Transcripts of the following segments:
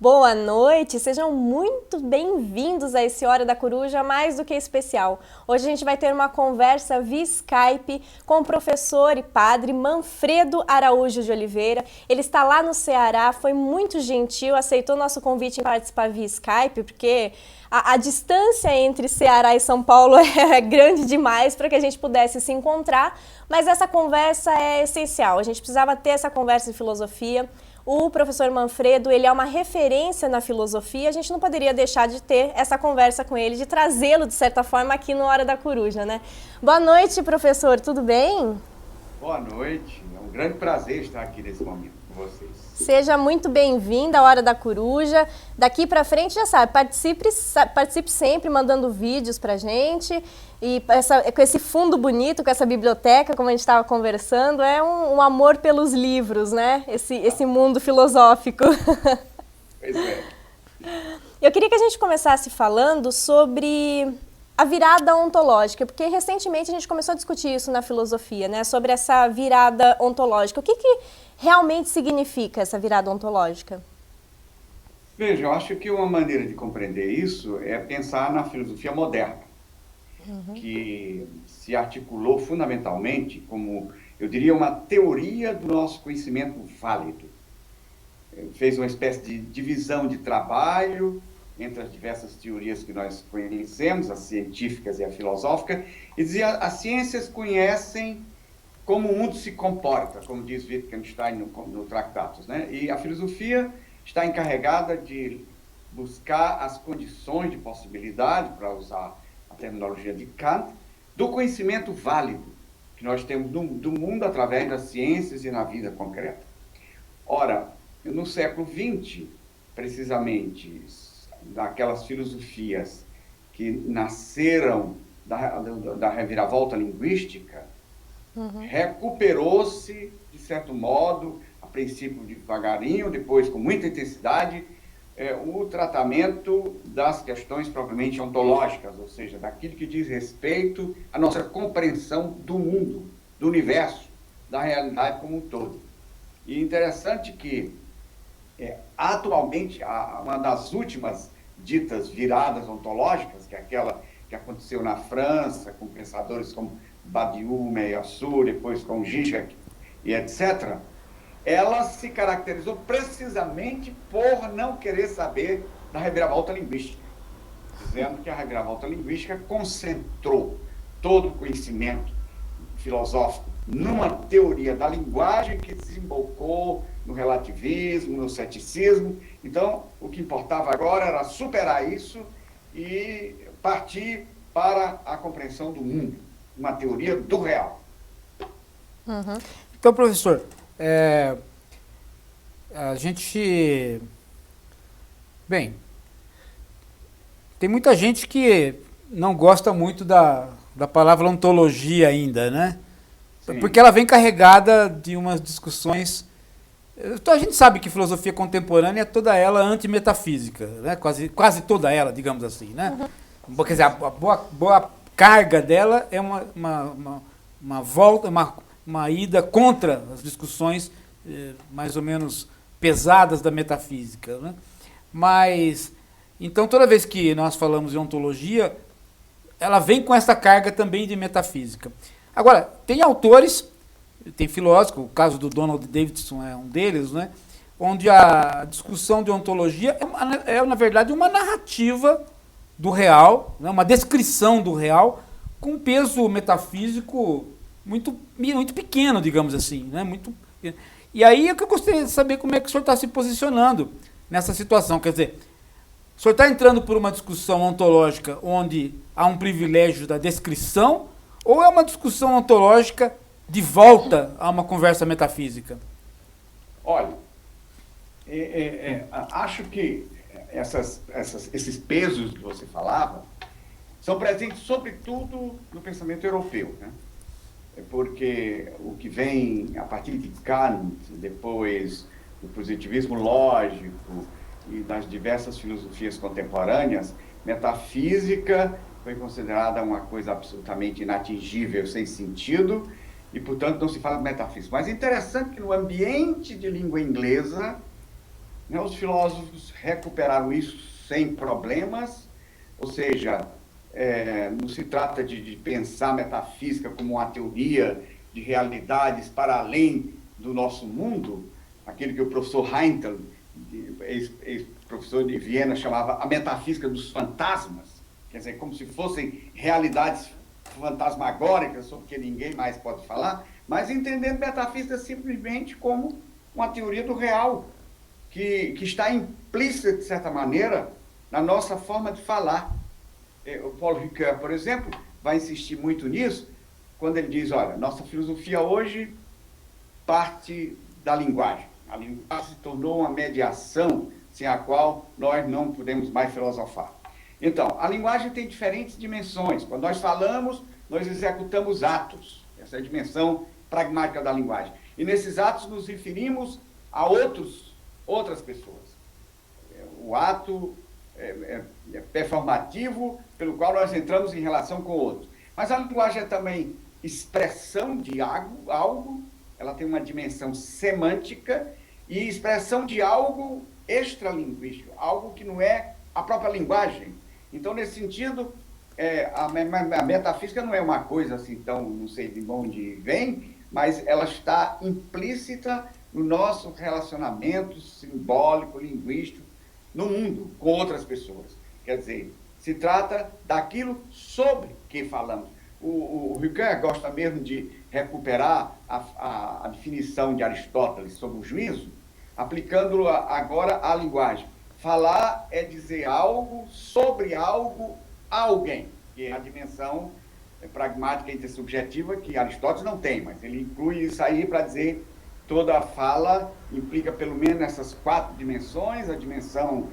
Boa noite, sejam muito bem-vindos a esse Hora da Coruja mais do que especial. Hoje a gente vai ter uma conversa via Skype com o professor e padre Manfredo Araújo de Oliveira. Ele está lá no Ceará, foi muito gentil, aceitou nosso convite em participar via Skype, porque a distância entre Ceará e São Paulo é grande demais para que a gente pudesse se encontrar, mas essa conversa é essencial, a gente precisava ter essa conversa de filosofia. O professor Manfredo, ele é uma referência na filosofia, a gente não poderia deixar de ter essa conversa com ele, de trazê-lo, de certa forma, aqui no Hora da Coruja, né? Boa noite, professor, tudo bem? Boa noite, é um grande prazer estar aqui nesse momento com vocês. Seja muito bem-vindo à Hora da Coruja. Daqui para frente, já sabe, participe sempre mandando vídeos pra gente. E com esse fundo bonito, com essa biblioteca, como a gente estava conversando, é um amor pelos livros, né? Esse mundo filosófico. Pois é. Eu queria que a gente começasse falando sobre a virada ontológica, porque recentemente a gente começou a discutir isso na filosofia, né? Sobre essa virada ontológica. O que realmente significa essa virada ontológica? Veja, eu acho que uma maneira de compreender isso é pensar na filosofia moderna, que se articulou fundamentalmente como, eu diria, uma teoria do nosso conhecimento válido. Fez uma espécie de divisão de trabalho entre as diversas teorias que nós conhecemos, as científicas e a filosófica, e dizia as ciências conhecem como o mundo se comporta, como diz Wittgenstein no Tractatus, né? E a filosofia está encarregada de buscar as condições de possibilidade, para usar a terminologia de Kant, do conhecimento válido que nós temos do mundo através das ciências e na vida concreta. Ora, no século XX, precisamente, daquelas filosofias que nasceram da reviravolta linguística, recuperou-se, de certo modo, a princípio devagarinho, depois com muita intensidade, o tratamento das questões propriamente ontológicas, ou seja, daquilo que diz respeito à nossa compreensão do mundo, do universo, da realidade como um todo. E interessante que, atualmente, uma das últimas ditas viradas ontológicas, que é aquela que aconteceu na França, com pensadores como Badiou, Meillassoux, depois com Zizek e etc., ela se caracterizou precisamente por não querer saber da reviravolta linguística, dizendo que a reviravolta linguística concentrou todo o conhecimento filosófico numa teoria da linguagem que desembocou no relativismo, no ceticismo. Então, o que importava agora era superar isso e partir para a compreensão do mundo, uma teoria do real. Então, professor, a gente... Bem, tem muita gente que não gosta muito da palavra ontologia ainda, né? Sim. Porque ela vem carregada de umas discussões... Então, a gente sabe que filosofia contemporânea é toda ela antimetafísica, né? Quase toda ela, digamos assim, né? Quer dizer, a boa carga dela é uma volta, uma ida contra as discussões mais ou menos pesadas da metafísica, né? Mas, então, toda vez que nós falamos de ontologia, ela vem com essa carga também de metafísica. Agora, tem autores, tem filósofos, o caso do Donald Davidson é um deles, né? Onde a discussão de ontologia na verdade, uma narrativa do real, né? Uma descrição do real com peso metafísico muito pequeno, digamos assim, né? E aí é que eu gostaria de saber como é que o senhor está se posicionando nessa situação. Quer dizer, o senhor está entrando por uma discussão ontológica onde há um privilégio da descrição, ou é uma discussão ontológica de volta a uma conversa metafísica? Olha, acho que esses pesos que você falava são presentes, sobretudo, no pensamento europeu, né? Porque o que vem a partir de Kant, depois do positivismo lógico e das diversas filosofias contemporâneas, metafísica foi considerada uma coisa absolutamente inatingível, sem sentido, e, portanto, não se fala de metafísica. Mas é interessante que no ambiente de língua inglesa né, os filósofos recuperaram isso sem problemas, ou seja, não se trata de pensar metafísica como uma teoria de realidades para além do nosso mundo, aquilo que o professor Heinkel, ex-professor de Viena, chamava a metafísica dos fantasmas, quer dizer, como se fossem realidades fantasmagóricas sobre que ninguém mais pode falar, mas entendendo metafísica simplesmente como uma teoria do real, que está implícita, de certa maneira, na nossa forma de falar. O Paul Ricoeur, por exemplo, vai insistir muito nisso, quando ele diz, olha, nossa filosofia hoje parte da linguagem. A linguagem se tornou uma mediação sem a qual nós não podemos mais filosofar. Então, a linguagem tem diferentes dimensões. Quando nós falamos, nós executamos atos. Essa é a dimensão pragmática da linguagem. E nesses atos nos referimos a outras pessoas. O ato é performativo pelo qual nós entramos em relação com outros. Mas a linguagem é também expressão de algo, ela tem uma dimensão semântica e expressão de algo extralinguístico, algo que não é a própria linguagem. Então, nesse sentido, a metafísica não é uma coisa assim tão, não sei de onde vem, mas ela está implícita no nosso relacionamento simbólico, linguístico, no mundo, com outras pessoas. Quer dizer, se trata daquilo sobre que falamos. O Ricoeur gosta mesmo de recuperar a definição de Aristóteles sobre o juízo, aplicando agora à linguagem. Falar é dizer algo sobre algo a alguém, que é a dimensão pragmática e intersubjetiva que Aristóteles não tem, mas ele inclui isso aí para dizer toda a fala implica pelo menos essas 4 dimensões, a dimensão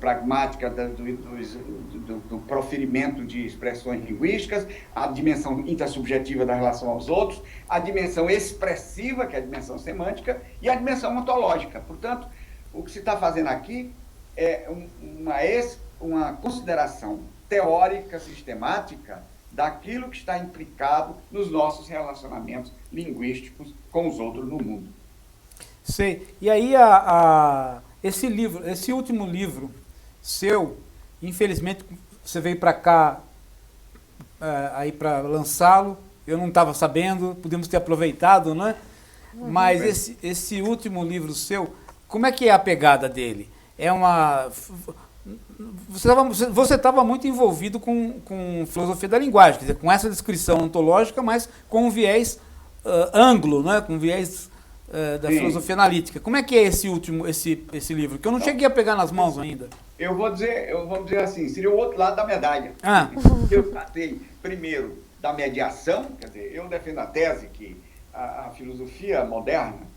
pragmática do proferimento de expressões linguísticas, a dimensão intersubjetiva da relação aos outros, a dimensão expressiva, que é a dimensão semântica, e a dimensão ontológica. Portanto, o que se está fazendo aqui é uma consideração teórica, sistemática, daquilo que está implicado nos nossos relacionamentos linguísticos com os outros no mundo. Sei. E aí, esse último livro seu, infelizmente, você veio para cá aí para lançá-lo, eu não estava sabendo, podemos ter aproveitado, né? Mas esse último livro seu, como é que é a pegada dele? Você estava muito envolvido com filosofia da linguagem, quer dizer, com essa descrição ontológica, mas com um viés anglo, né? Com um viés da filosofia analítica. Como é que é esse livro? Que eu não cheguei a pegar nas mãos ainda. Eu vou dizer assim, seria o outro lado da medalha. Eu tratei primeiro da mediação, quer dizer, eu defendo a tese que a filosofia moderna,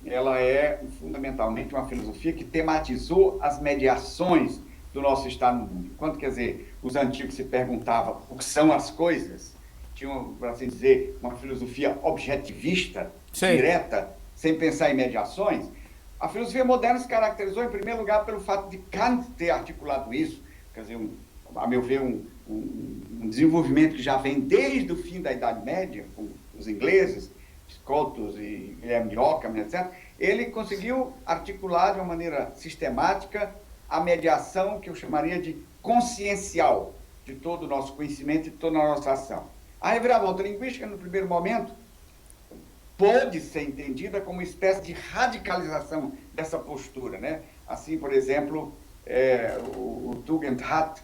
ela é fundamentalmente uma filosofia que tematizou as mediações do nosso estado no mundo. Enquanto, quer dizer, os antigos se perguntavam o que são as coisas, tinham, por assim dizer, uma filosofia objetivista, direta, sem pensar em mediações, a filosofia moderna se caracterizou, em primeiro lugar, pelo fato de Kant ter articulado isso, quer dizer, a meu ver, um desenvolvimento que já vem desde o fim da Idade Média, com os ingleses, Scotus e Guilherme Ockham, etc., ele conseguiu articular de uma maneira sistemática a mediação que eu chamaria de consciencial de todo o nosso conhecimento e de toda a nossa ação. A reviravolta linguística, no primeiro momento, pode ser entendida como uma espécie de radicalização dessa postura, né? Assim, por exemplo, o Tugendhat,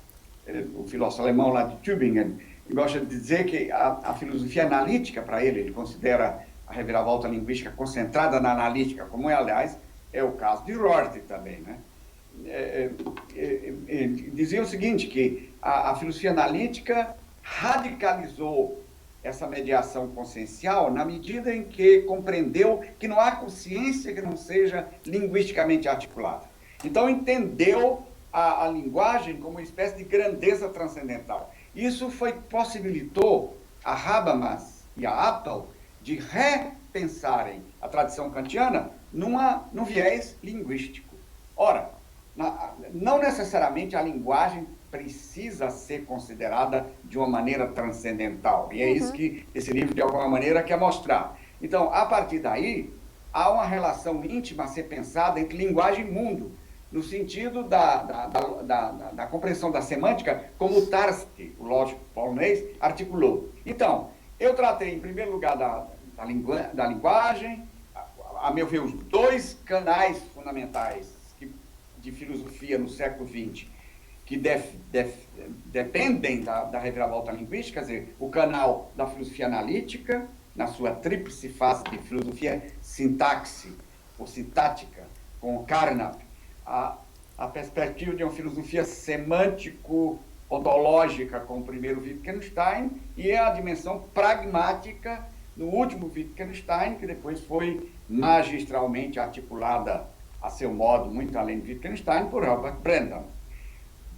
o filósofo alemão lá de Tübingen, gosta de dizer que a filosofia analítica, para ele considera a reviravolta linguística concentrada na analítica, como aliás, é o caso de Rorty também, né? Dizia o seguinte, que a filosofia analítica radicalizou essa mediação consciencial na medida em que compreendeu que não há consciência que não seja linguisticamente articulada. Então, entendeu a linguagem como uma espécie de grandeza transcendental. Isso possibilitou a Habermas e a Apel de repensarem a tradição kantiana num viés linguístico. Ora, não necessariamente a linguagem precisa ser considerada de uma maneira transcendental. E é isso que esse livro, de alguma maneira, quer mostrar. Então, a partir daí, há uma relação íntima a ser pensada entre linguagem e mundo, no sentido da compreensão da semântica, como o Tarski, o lógico polonês, articulou. Então, eu tratei, em primeiro lugar, da linguagem, a meu ver, os dois canais fundamentais de filosofia no século XX, que dependem da reviravolta linguística, quer dizer, o canal da filosofia analítica, na sua tríplice fase de filosofia sintaxe ou sintática, com Carnap, a perspectiva de uma filosofia semântico-ontológica com o primeiro Wittgenstein e a dimensão pragmática no último Wittgenstein, que depois foi magistralmente articulada a seu modo, muito além de Wittgenstein, por Robert Brandon.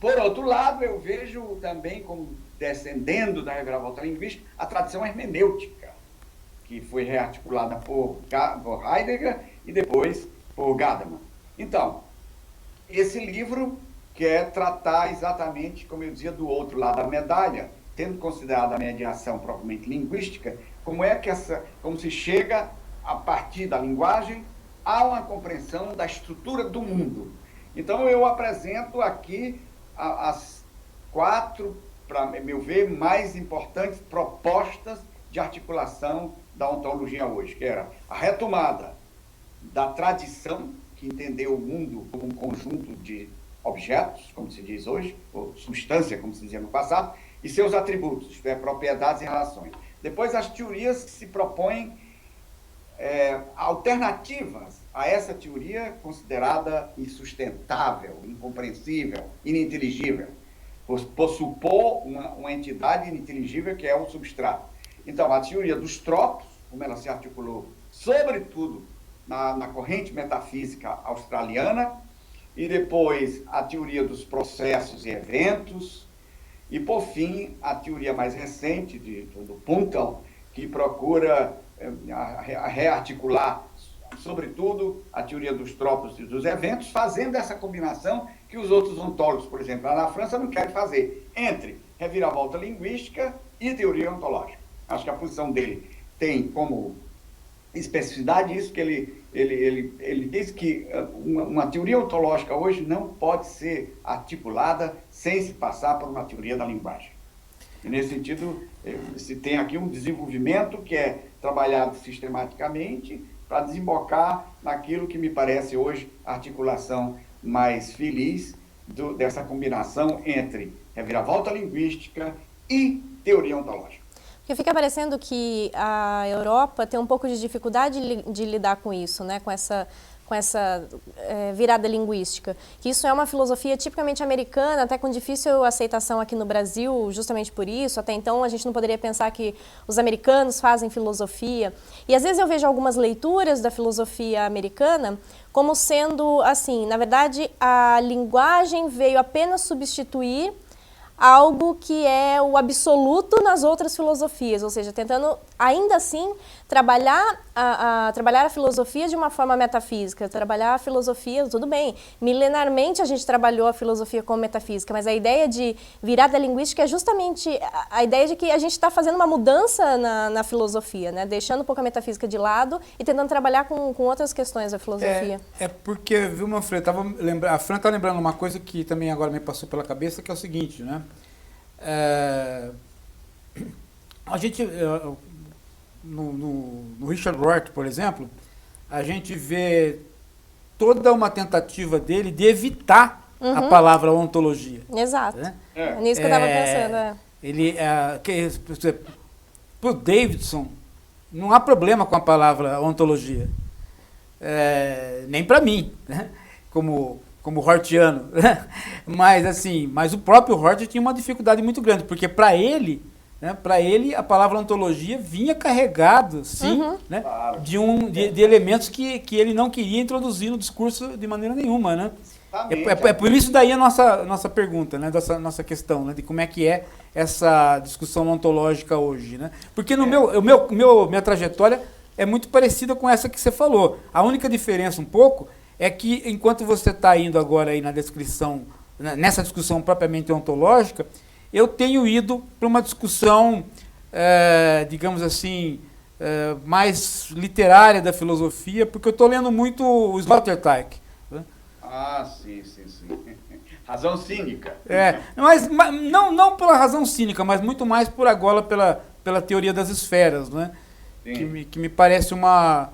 Por outro lado, eu vejo também como descendendo da reviravolta linguística a tradição hermenêutica, que foi rearticulada por Heidegger e depois por Gadamer. Então, esse livro quer tratar exatamente, como eu dizia, do outro lado da medalha, tendo considerado a mediação propriamente linguística, como se chega, a partir da linguagem, a uma compreensão da estrutura do mundo. Então, eu apresento aqui as 4, para meu ver, mais importantes propostas de articulação da ontologia hoje, que era a retomada da tradição, que entendeu o mundo como um conjunto de objetos, como se diz hoje, ou substância, como se dizia no passado, e seus atributos, isto é, propriedades e relações. Depois, as teorias que se propõem alternativas a essa teoria considerada insustentável, incompreensível, ininteligível, por supor uma entidade ininteligível que é o substrato. Então, a teoria dos tropos, como ela se articulou, sobretudo na corrente metafísica australiana, e depois a teoria dos processos e eventos, e, por fim, a teoria mais recente do Puntal, que procura rearticular, sobretudo, a teoria dos tropos e dos eventos, fazendo essa combinação que os outros ontólogos, por exemplo, lá na França, não querem fazer, entre reviravolta linguística e teoria ontológica. Acho que a função dele tem como especificidade isso, que ele diz que uma teoria ontológica hoje não pode ser articulada sem se passar por uma teoria da linguagem. E, nesse sentido, se tem aqui um desenvolvimento que é trabalhado sistematicamente para desembocar naquilo que me parece hoje a articulação mais feliz dessa combinação entre reviravolta linguística e teoria ontológica. Porque fica parecendo que a Europa tem um pouco de dificuldade de lidar com isso, né? Com essa virada linguística. Que isso é uma filosofia tipicamente americana, até com difícil aceitação aqui no Brasil, justamente por isso. Até então a gente não poderia pensar que os americanos fazem filosofia. E às vezes eu vejo algumas leituras da filosofia americana como sendo assim, na verdade a linguagem veio apenas substituir algo que é o absoluto nas outras filosofias, ou seja, tentando ainda assim trabalhar a filosofia de uma forma metafísica, trabalhar a filosofia, tudo bem, milenarmente a gente trabalhou a filosofia como metafísica, mas a ideia de virada linguística é justamente a ideia de que a gente está fazendo uma mudança na filosofia, né? Deixando um pouco a metafísica de lado e tentando trabalhar com outras questões da filosofia. É porque, viu, Manfredo, a Fran está lembrando uma coisa que também agora me passou pela cabeça, que é o seguinte, né? A gente, no Richard Rorty, por exemplo, a gente vê toda uma tentativa dele de evitar a palavra ontologia. Exato. Né? É nisso que eu estava pensando. Para o Davidson, não há problema com a palavra ontologia. Nem para mim, né? Como Hortiano, mas o próprio Rorty tinha uma dificuldade muito grande, porque para ele a palavra ontologia vinha carregado, sim, né, de elementos que ele não queria introduzir no discurso de maneira nenhuma, né? É por isso daí a nossa pergunta, né, dessa nossa questão, né, de como é que é essa discussão ontológica hoje, né? Porque minha trajetória é muito parecida com essa que você falou. A única diferença um pouco é que, enquanto você está indo agora aí na descrição, nessa discussão propriamente ontológica, eu tenho ido para uma discussão, digamos assim, mais literária da filosofia, porque eu estou lendo muito o Sloterdijk. Né? Ah, sim. Razão cínica. Mas não pela razão cínica, mas muito mais por agora pela teoria das esferas, né? Que me parece uma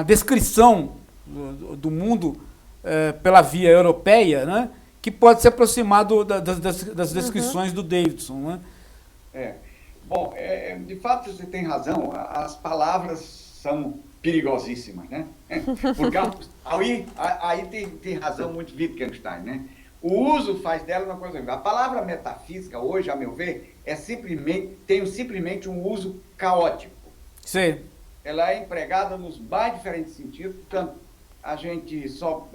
descrição do mundo pela via europeia, né? Que pode se aproximar das descrições do Davidson. Né? Bom, de fato você tem razão, as palavras são perigosíssimas, né? Porque aí tem razão muito Wittgenstein, né? O uso faz dela uma coisa. A palavra metafísica hoje, a meu ver, tem simplesmente um uso caótico. Sim. Ela é empregada nos mais diferentes sentidos, portanto, a gente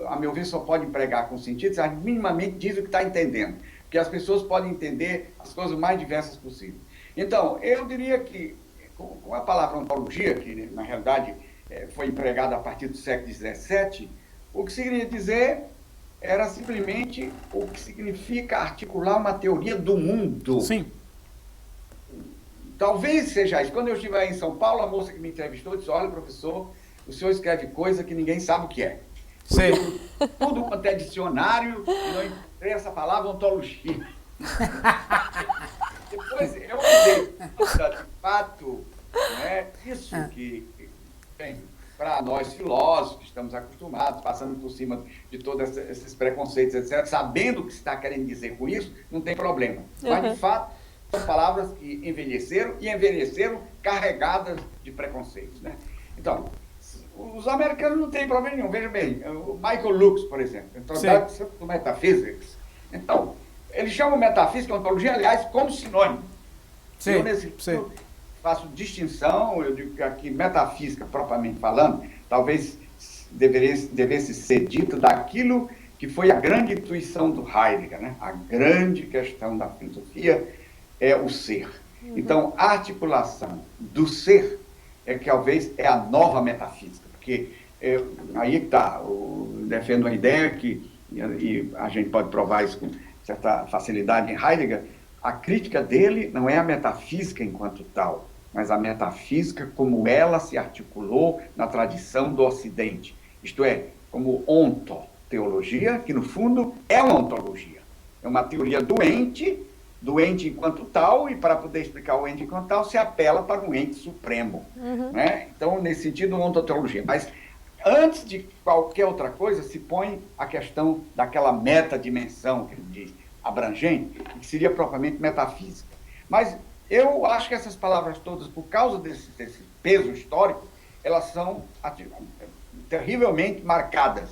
a meu ver, só pode empregar com sentido se a gente minimamente diz o que está entendendo. Porque as pessoas podem entender as coisas mais diversas possíveis. Então, eu diria que, com a palavra ontologia, que na realidade foi empregada a partir do século XVII, o que se queria dizer era simplesmente o que significa articular uma teoria do mundo. Sim. Talvez seja isso. Quando eu estive aí em São Paulo, a moça que me entrevistou disse: olha, professor, o senhor escreve coisa que ninguém sabe o que é. Sim. Tudo quanto é dicionário, e não encontrei essa palavra ontologia. Depois eu usei, de fato, né, isso que tem para nós filósofos, que estamos acostumados, passando por cima de todos esses preconceitos, etc., sabendo o que se está querendo dizer com isso, não tem problema. Mas, de fato, são palavras que envelheceram carregadas de preconceitos. Né? Então, os americanos não têm problema nenhum. Veja bem, o Michael Lux, por exemplo, Introduction to Metaphysics. Então, eles chamam metafísica e ontologia, aliás, como sinônimo. Sim, eu, nesse livro, faço distinção, eu digo que aqui metafísica, propriamente falando, talvez devesse ser dita daquilo que foi a grande intuição do Heidegger, né? A grande questão da filosofia é o ser. Então, a articulação do ser que talvez é a nova metafísica, porque aí está, defendo a ideia que, e a gente pode provar isso com certa facilidade em Heidegger, a crítica dele não é a metafísica enquanto tal, mas a metafísica como ela se articulou na tradição do Ocidente, isto é, como ontoteologia, que no fundo é uma ontologia, é uma teoria doente enquanto tal, e para poder explicar o ente enquanto tal, se apela para um ente supremo. Né? Então, nesse sentido, ontoteologia. Mas, antes de qualquer outra coisa, se põe a questão daquela metadimensão, que ele diz, abrangente, que seria propriamente metafísica. Mas eu acho que essas palavras todas, por causa desse peso histórico, elas são terrivelmente marcadas.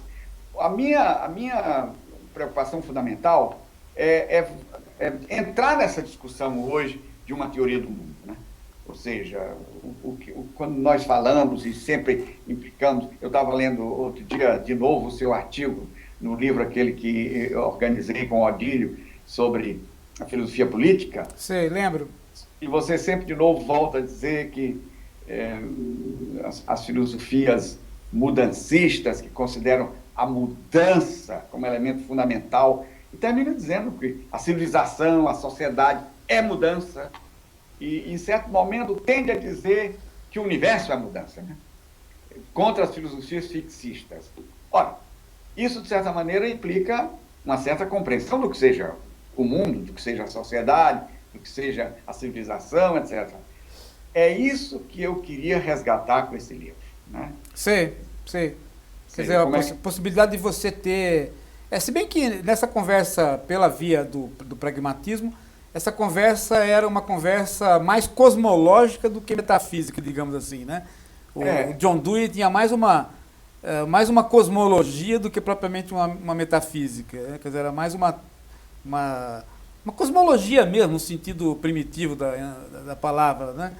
A minha preocupação fundamental é entrar nessa discussão hoje de uma teoria do mundo, né? Ou seja, quando nós falamos e sempre implicamos, eu estava lendo outro dia de novo o seu artigo no livro aquele que eu organizei com o Odílio sobre a filosofia política. Sei, lembro. E você sempre de novo volta a dizer que as filosofias mudancistas, que consideram a mudança como elemento fundamental, e termina dizendo que a civilização, a sociedade é mudança, e em certo momento tende a dizer que o universo é mudança, né? Contra as filosofias fixistas. Ora, isso de certa maneira implica uma certa compreensão do que seja o mundo, do que seja a sociedade, do que seja a civilização, etc. É isso que eu queria resgatar com esse livro, né? Sei. Quer dizer, a possibilidade de você ter... se bem que nessa conversa pela via do pragmatismo, essa conversa era uma conversa mais cosmológica do que metafísica, digamos assim, né? O John Dewey tinha mais uma cosmologia do que propriamente uma metafísica, né? Quer dizer, era mais uma cosmologia mesmo, no sentido primitivo da palavra, né?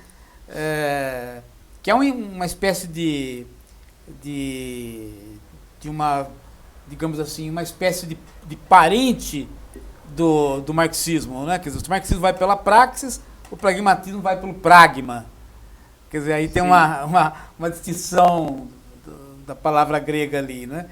Que é uma espécie de uma, digamos assim, uma espécie de parente do marxismo, né? Quer dizer, o marxismo vai pela praxis, o pragmatismo vai pelo pragma. Quer dizer, aí tem uma distinção da palavra grega ali, né?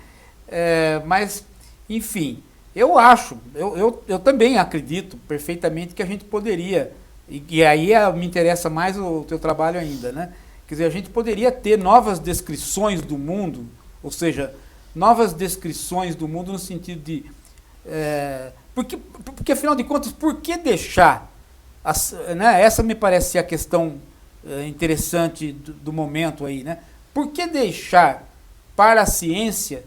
Mas, enfim, eu também acredito perfeitamente que a gente poderia, e aí me interessa mais o teu trabalho ainda, né? Quer dizer, a gente poderia ter novas descrições do mundo, ou seja, novas descrições do mundo no sentido de... porque, afinal de contas, por que deixar... né, essa me parece ser a questão interessante do momento aí, né? Por que deixar para a ciência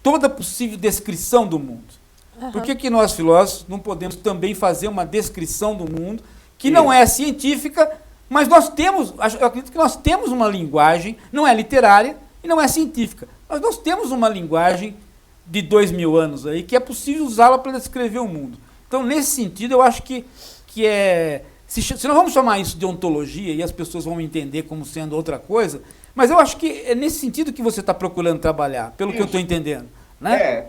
toda possível descrição do mundo? Uhum. Por que nós, filósofos, não podemos também fazer uma descrição do mundo que não é científica, mas nós temos, eu acredito que nós temos uma linguagem, não é literária e não é científica, mas nós temos uma linguagem de 2000 anos aí que é possível usá-la para descrever o mundo. Então, nesse sentido, eu acho que se nós vamos chamar isso de ontologia e as pessoas vão entender como sendo outra coisa, mas eu acho que é nesse sentido que você está procurando trabalhar, pelo que eu estou entendendo. Né?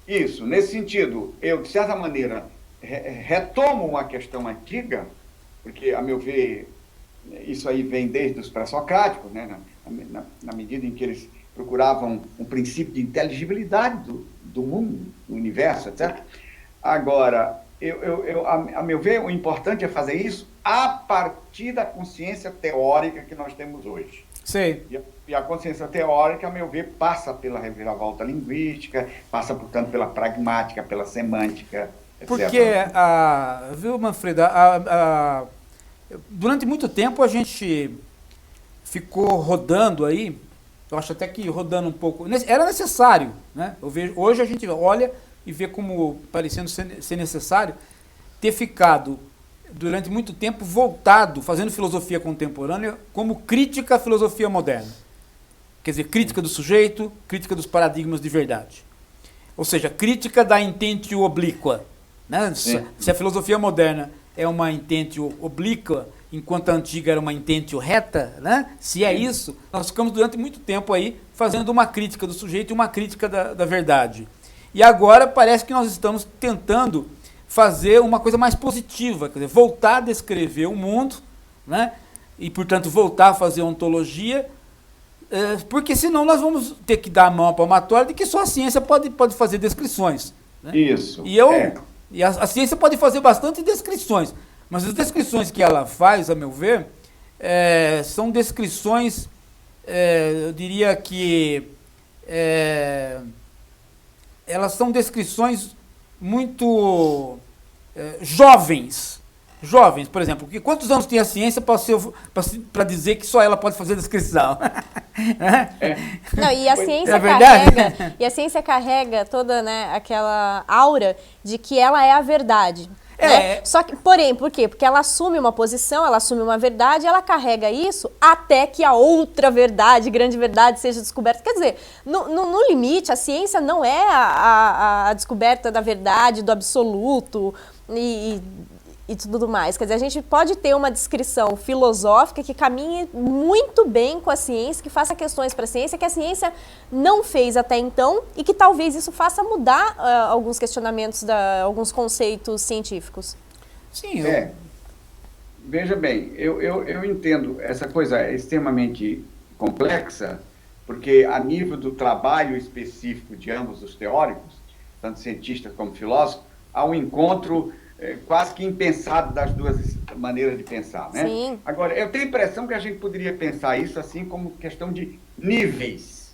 Isso. Nesse sentido, eu, de certa maneira, retomo uma questão antiga, porque, a meu ver, isso aí vem desde os pré-socráticos, né? Na medida em que eles procuravam um princípio de inteligibilidade do mundo, do universo, etc. Agora, a meu ver, o importante é fazer isso a partir da consciência teórica que nós temos hoje. Sim. E a consciência teórica, a meu ver, passa pela reviravolta linguística, passa, portanto, pela pragmática, pela semântica, etc. Porque, viu, Manfredo, durante muito tempo a gente ficou rodando aí, eu acho até que rodando um pouco, era necessário, né? Hoje a gente olha e vê como parecendo ser necessário ter ficado durante muito tempo voltado, fazendo filosofia contemporânea como crítica à filosofia moderna. Quer dizer, crítica do sujeito, crítica dos paradigmas de verdade. Ou seja, crítica da intentio oblíqua. Né? Se a filosofia moderna é uma intentio oblíqua, enquanto a antiga era uma intentio reta, né? Se é isso, nós ficamos durante muito tempo aí fazendo uma crítica do sujeito e uma crítica da verdade. E agora parece que nós estamos tentando fazer uma coisa mais positiva, quer dizer, voltar a descrever o mundo, né? E, portanto, voltar a fazer ontologia, porque senão nós vamos ter que dar a mão à palmatória de que só a ciência pode fazer descrições. Né? Isso. E a ciência pode fazer bastante descrições, mas as descrições que ela faz, a meu ver, são descrições, eu diria que elas são descrições muito jovens. Jovens, por exemplo. Quantos anos tem a ciência para dizer que só ela pode fazer descrição? Não, e a ciência carrega toda, né, aquela aura de que ela é a verdade. Né? Só que, porém, por quê? Porque ela assume uma posição, ela assume uma verdade, ela carrega isso até que a outra verdade, grande verdade, seja descoberta. Quer dizer, no limite, a ciência não é a descoberta da verdade, do absoluto e tudo mais. Quer dizer, a gente pode ter uma descrição filosófica que caminhe muito bem com a ciência, que faça questões para a ciência que a ciência não fez até então e que talvez isso faça mudar alguns questionamentos, alguns conceitos científicos. Sim. Veja bem, eu entendo essa coisa extremamente complexa, porque a nível do trabalho específico de ambos os teóricos, tanto cientistas como filósofos, há um encontro quase que impensado das duas maneiras de pensar, né? Sim. Agora, eu tenho a impressão que a gente poderia pensar isso assim como questão de níveis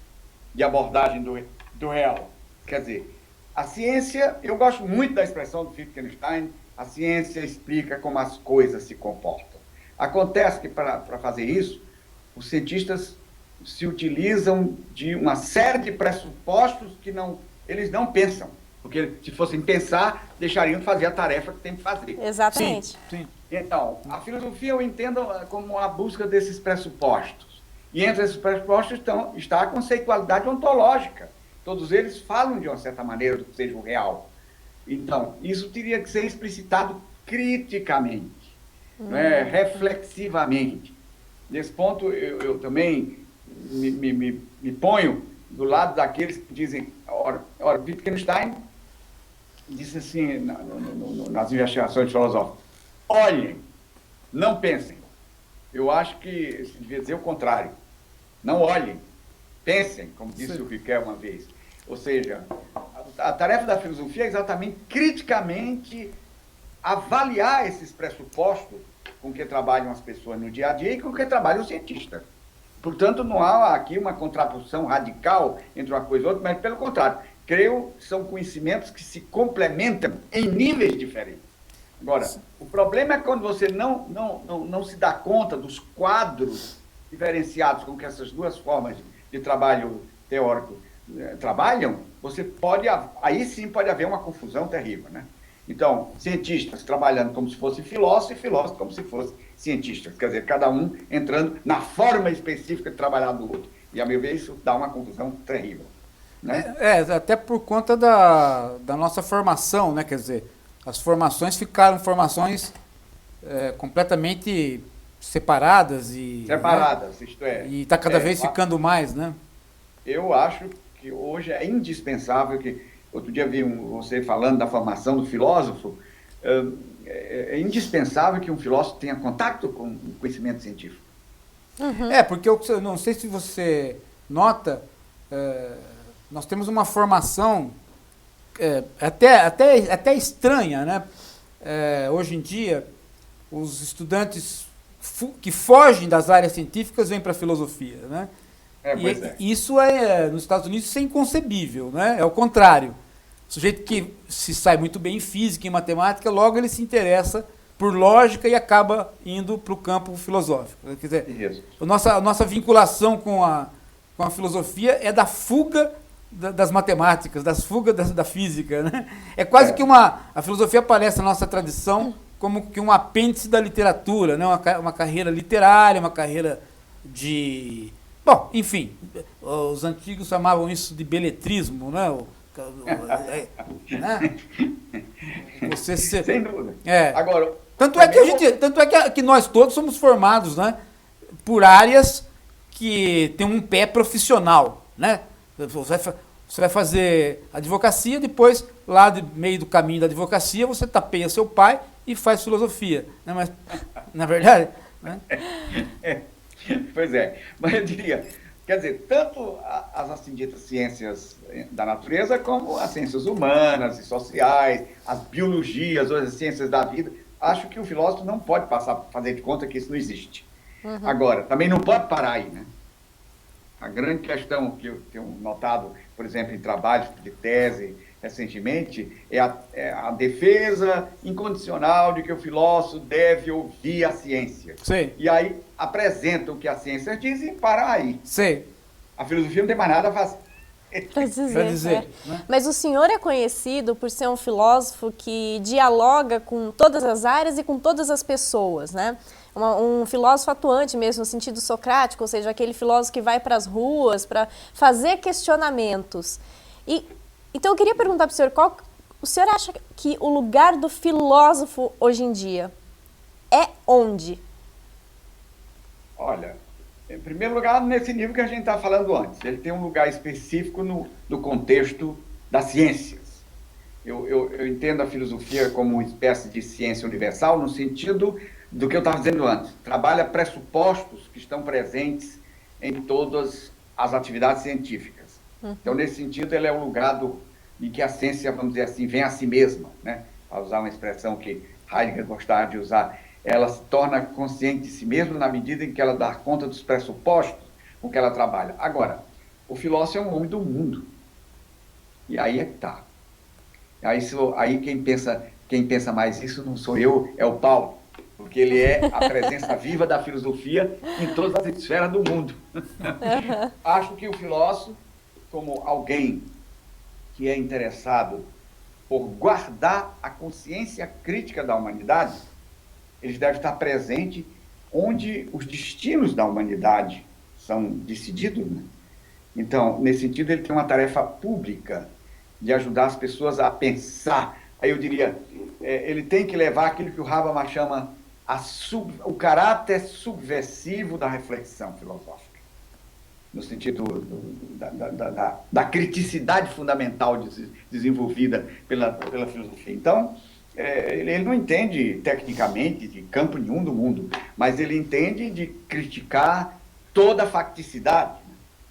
de abordagem do real. Quer dizer, a ciência, eu gosto muito da expressão do Wittgenstein, a ciência explica como as coisas se comportam. Acontece que, para fazer isso, os cientistas se utilizam de uma série de pressupostos que eles não pensam. Porque se fossem pensar, deixariam de fazer a tarefa que tem que fazer. Exatamente. Sim. Então, a filosofia eu entendo como a busca desses pressupostos. E entre esses pressupostos está a conceitualidade ontológica. Todos eles falam, de uma certa maneira, do que seja o real. Então, isso teria que ser explicitado criticamente, né, reflexivamente. Nesse ponto, eu também me ponho do lado daqueles que dizem, ora Wittgenstein disse assim nas investigações filosóficas: olhem, não pensem. Eu acho que se devia dizer o contrário. Não olhem, pensem, como disse o Riquet uma vez. Ou seja, a tarefa da filosofia é exatamente criticamente avaliar esses pressupostos com que trabalham as pessoas no dia a dia e com que trabalha o cientista. Portanto, não há aqui uma contraposição radical entre uma coisa e outra, mas, pelo contrário, creio que são conhecimentos que se complementam em níveis diferentes. Agora, o problema é quando você não se dá conta dos quadros diferenciados com que essas duas formas de trabalho teórico trabalham, você pode, aí sim pode haver uma confusão terrível, né? Então, cientistas trabalhando como se fossem filósofos e filósofos como se fossem cientistas. Quer dizer, cada um entrando na forma específica de trabalhar do outro. E, a meu ver, isso dá uma confusão terrível. Né? Até por conta da nossa formação, né? Quer dizer, as formações ficaram formações completamente separadas. Separadas, né? Isto é. E está cada vez ficando mais, né? Eu acho que hoje é indispensável que... Outro dia vi você falando da formação do filósofo. É indispensável que um filósofo tenha contato com o conhecimento científico. Uhum. Porque eu não sei se você nota, nós temos uma formação até estranha, né? Hoje em dia, os estudantes que fogem das áreas científicas vêm para a filosofia, né? Isso nos Estados Unidos, isso é inconcebível, né? É o contrário. O sujeito que se sai muito bem em física, em matemática, logo ele se interessa por lógica e acaba indo para o campo filosófico. Quer dizer, a nossa vinculação com a filosofia é da fuga das matemáticas, das fugas da física, né? É quase que a filosofia aparece na nossa tradição como que um apêndice da literatura, né? Uma carreira literária, uma carreira de... Bom, enfim, os antigos chamavam isso de beletrismo, né? Né? Sem dúvida. Agora, tanto é que nós todos somos formados, né, por áreas que tem um pé profissional, né? Você vai fazer advocacia, depois, lá no meio do caminho da advocacia, você tapeia seu pai e faz filosofia. Né? Mas, na verdade... Né? Pois é, mas eu diria, quer dizer, tanto as assim ditas ciências da natureza, como as ciências humanas e sociais, as biologias, ou as ciências da vida, acho que o filósofo não pode fazer de conta que isso não existe. Uhum. Agora, também não pode parar aí, né? A grande questão que eu tenho notado, por exemplo, em trabalhos de tese recentemente, é a defesa incondicional de que o filósofo deve ouvir a ciência. Sim. E aí apresentam o que a ciência diz e para aí. Sim. A filosofia não tem mais nada a fazer. Para dizer. Né? Mas o senhor é conhecido por ser um filósofo que dialoga com todas as áreas e com todas as pessoas, né? Um filósofo atuante mesmo, no sentido socrático, ou seja, aquele filósofo que vai para as ruas para fazer questionamentos. Então eu queria perguntar para o senhor, o senhor acha que o lugar do filósofo hoje em dia é onde? Olha, em primeiro lugar, nesse nível que a gente está falando antes, ele tem um lugar específico no contexto das ciências. Eu entendo a filosofia como uma espécie de ciência universal, no sentido do que eu estava dizendo antes. Trabalha pressupostos que estão presentes em todas as atividades científicas. Então, nesse sentido, ele é um lugar em que a ciência, vamos dizer assim, vem a si mesma, né? Para usar uma expressão que Heidegger gostava de usar, ela se torna consciente de si mesma na medida em que ela dá conta dos pressupostos com que ela trabalha. Agora, o filósofo é um homem do mundo. E aí é que está. Aí quem pensa mais isso não sou eu, é o Paulo, porque ele é a presença viva da filosofia em todas as esferas do mundo. Acho que o filósofo, como alguém que é interessado por guardar a consciência crítica da humanidade, ele deve estar presente onde os destinos da humanidade são decididos, né? Então, nesse sentido, ele tem uma tarefa pública de ajudar as pessoas a pensar. Aí eu diria, ele tem que levar aquilo que o Habermas chama o caráter subversivo da reflexão filosófica, no sentido da criticidade fundamental desenvolvida pela filosofia. Então, ele não entende tecnicamente de campo nenhum do mundo, mas ele entende de criticar toda a facticidade.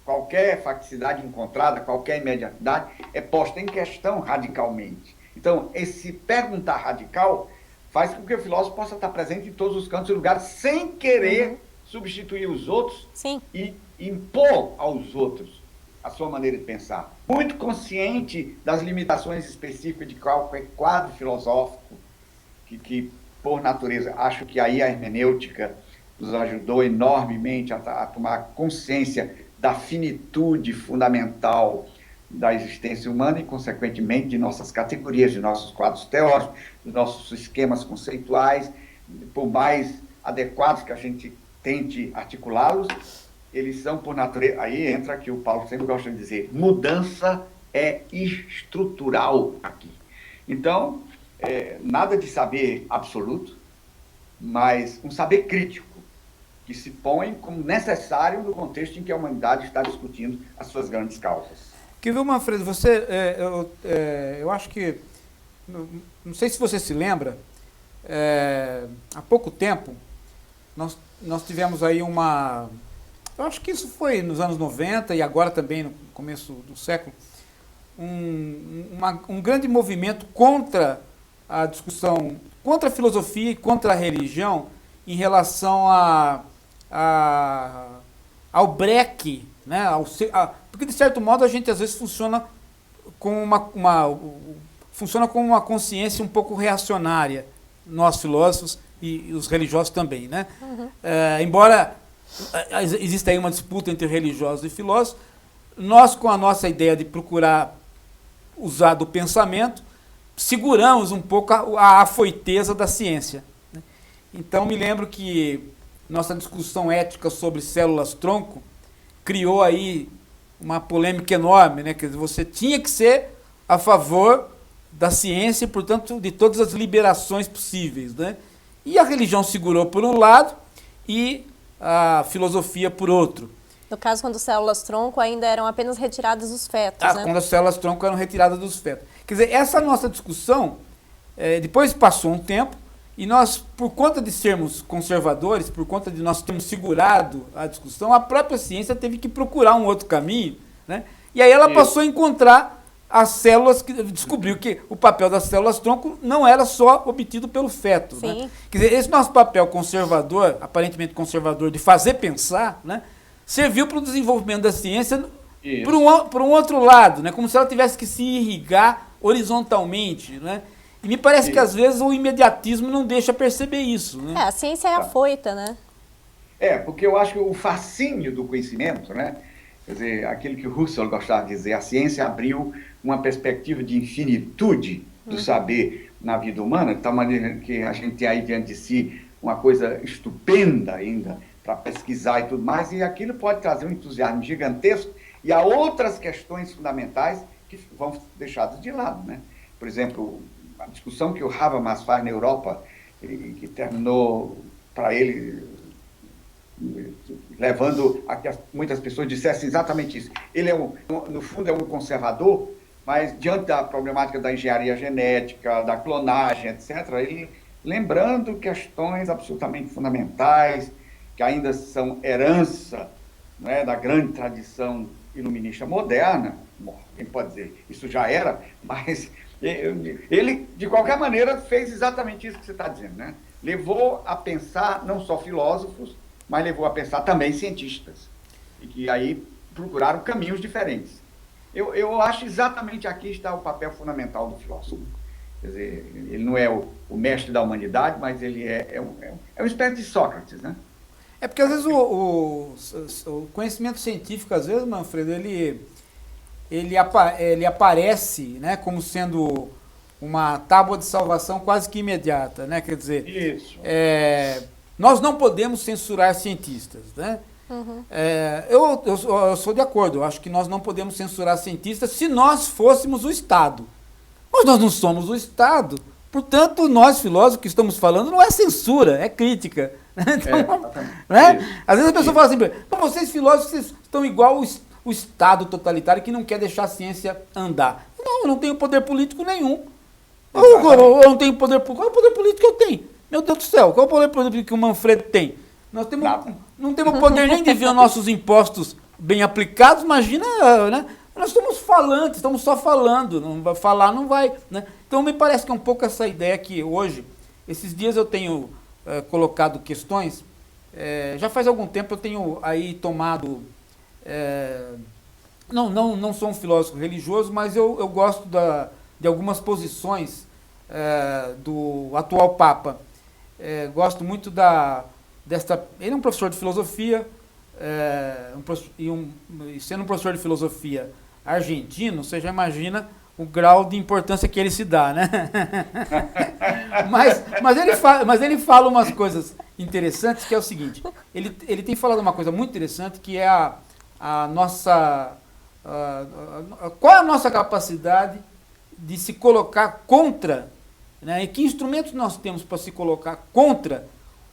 Qualquer facticidade encontrada, qualquer imediatidade é posta em questão radicalmente. Então, esse perguntar radical faz com que o filósofo possa estar presente em todos os cantos e lugares sem querer substituir os outros Sim. e impor aos outros a sua maneira de pensar. Muito consciente das limitações específicas de qualquer quadro filosófico, que por natureza, acho que aí a hermenêutica nos ajudou enormemente a tomar consciência da finitude fundamental da existência humana e, consequentemente, de nossas categorias, de nossos quadros teóricos, dos nossos esquemas conceituais, por mais adequados que a gente tente articulá-los, eles são, por natureza, aí entra que o Paulo sempre gosta de dizer, mudança é estrutural aqui. Então, nada de saber absoluto, mas um saber crítico, que se põe como necessário no contexto em que a humanidade está discutindo as suas grandes causas. Que viu, Manfredo, você, eu acho que, não sei se você se lembra, há pouco tempo, nós tivemos aí eu acho que isso foi nos anos 90 e agora também no começo do século, um grande movimento contra a discussão, contra a filosofia e contra a religião em relação ao breque, né? Porque, de certo modo, a gente às vezes funciona com uma consciência um pouco reacionária, nós filósofos e os religiosos também, né? Uhum. Embora exista aí uma disputa entre religiosos e filósofos, nós, com a nossa ideia de procurar usar do pensamento, seguramos um pouco a afoiteza da ciência, né? Então, me lembro que nossa discussão ética sobre células-tronco criou aí uma polêmica enorme, né? Quer dizer, você tinha que ser a favor da ciência e, portanto, de todas as liberações possíveis, né? E a religião segurou por um lado e a filosofia por outro. No caso, quando células-tronco ainda eram apenas retiradas dos fetos, né? Quando as células-tronco eram retiradas dos fetos. Quer dizer, essa nossa discussão, depois passou um tempo, e nós, por conta de sermos conservadores, por conta de nós termos segurado a discussão, a própria ciência teve que procurar um outro caminho, né? E aí ela passou a encontrar as células, descobriu que o papel das células-tronco não era só obtido pelo feto, né? Quer dizer, esse nosso papel conservador, aparentemente conservador, de fazer pensar, né, serviu para o desenvolvimento da ciência por um outro lado, né, como se ela tivesse que se irrigar horizontalmente, né? E me parece que, às vezes, o imediatismo não deixa perceber isso, né? A ciência é afoita, né? Porque eu acho que o fascínio do conhecimento, né? Quer dizer, aquilo que o Husserl gostava de dizer, a ciência abriu uma perspectiva de infinitude do saber na vida humana, de tal maneira que a gente tem aí diante de si uma coisa estupenda ainda para pesquisar e tudo mais, e aquilo pode trazer um entusiasmo gigantesco, e há outras questões fundamentais que vão deixadas de lado, né? Por exemplo, a discussão que o Habermas faz na Europa, que terminou para ele levando a que muitas pessoas dissessem exatamente isso. Ele no fundo é um conservador, mas diante da problemática da engenharia genética, da clonagem, etc., ele lembrando questões absolutamente fundamentais, que ainda são herança, né, da grande tradição iluminista moderna. Bom, quem pode dizer, isso já era, mas ele, de qualquer maneira, fez exatamente isso que você está dizendo, né? Levou a pensar não só filósofos, mas levou a pensar também cientistas, e que aí procuraram caminhos diferentes. Eu acho exatamente aqui está o papel fundamental do filósofo. Quer dizer, ele não é o mestre da humanidade, mas ele é uma espécie de Sócrates, né? Porque às vezes o conhecimento científico, às vezes, Manfredo, ele aparece, né, como sendo uma tábua de salvação quase que imediata, né? Quer dizer, isso. Nós não podemos censurar cientistas, né? Uhum. Eu sou de acordo, eu acho que nós não podemos censurar cientistas se nós fôssemos o Estado. Mas nós não somos o Estado, portanto, nós filósofos que estamos falando não é censura, é crítica. Então, né? Às vezes a pessoa fala assim, vocês filósofos vocês estão igual o Estado totalitário que não quer deixar a ciência andar. Não, eu não tenho poder político nenhum. Eu não tenho poder político. Qual é o poder político que eu tenho? Meu Deus do céu, qual é o poder político que o Manfredo tem? Nós não temos poder nem de ver os nossos impostos bem aplicados, imagina, né? Nós somos falantes, estamos só falando, falar não vai, né? Então me parece que é um pouco essa ideia que hoje, esses dias eu tenho colocado questões Já faz algum tempo eu tenho aí tomado... Não sou um filósofo religioso, mas eu gosto de algumas posições do atual Papa. Gosto muito desta... Ele é um professor de filosofia, e sendo um professor de filosofia argentino, você já imagina o grau de importância que ele se dá, né? mas ele fala umas coisas interessantes, que é o seguinte, ele tem falado uma coisa muito interessante, que é a nossa... qual é a nossa capacidade de se colocar contra, né, e que instrumentos nós temos para se colocar contra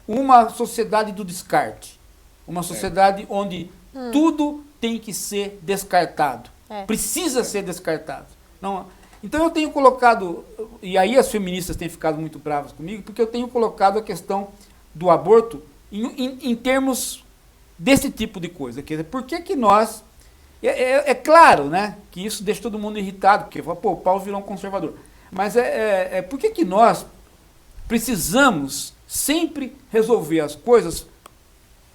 uma sociedade do descarte, uma sociedade onde tudo tem que ser descartado, precisa ser descartado. Não, então eu tenho colocado, e aí as feministas têm ficado muito bravas comigo, porque eu tenho colocado a questão do aborto em termos desse tipo de coisa. Quer dizer, por que nós... É claro, né, que isso deixa todo mundo irritado, porque pô, o Paulo virou um conservador. Mas por que nós precisamos sempre resolver as coisas